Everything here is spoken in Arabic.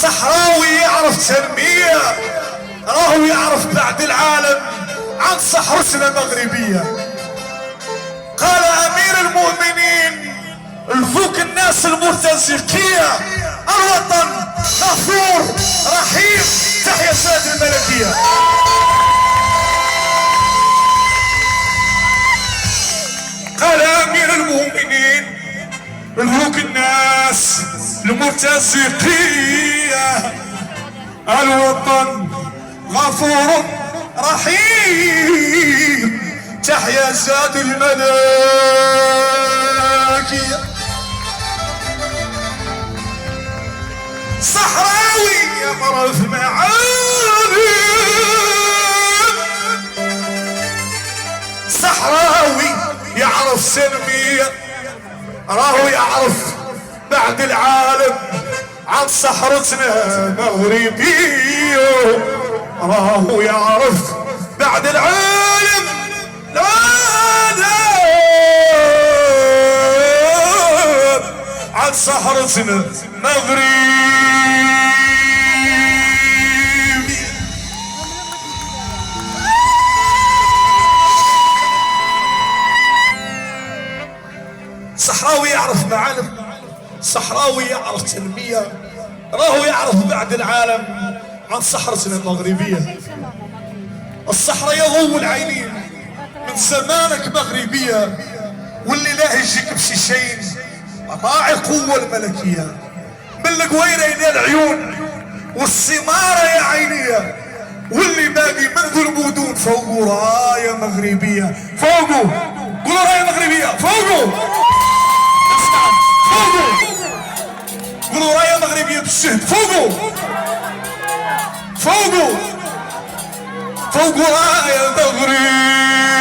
صحراوي يعرف تنمية، راهو يعرف بعد العالم عن صحرتنا المغربية. قال امير المؤمنين الفوق الناس المرتزقية الوطن غفور رحيم تحيا السادة الملكية. قال امير المؤمنين الفوق الناس المرتزقية الوطن غفور رحيم تحيا زاد الملائكة. صحراوي يعرف معالم، صحراوي يعرف سلمية، راهو يعرف بعد العالم عن صحرتنا مغربية، راهو يعرف بعد العالم عن صحرتنا مغربية. صحراوي يعرف معالم، صحراوي يعرف تنمية، راهو يعرف بعد العالم عن صحرتنا المغربية. الصحراء يضوي العينين من زمانك مغربية، واللي لا يجيك بشي شيء راعي قوة الملكية. من القويرة يا العيون والسمارة يا عينية، واللي باقي منذ المدن فوقه راية مغربية. فوقه قولوا راية مغربية، فوقه فوقه قولوا راية مغربية بالشهد، فوقه فوقه فوق راية مغربية.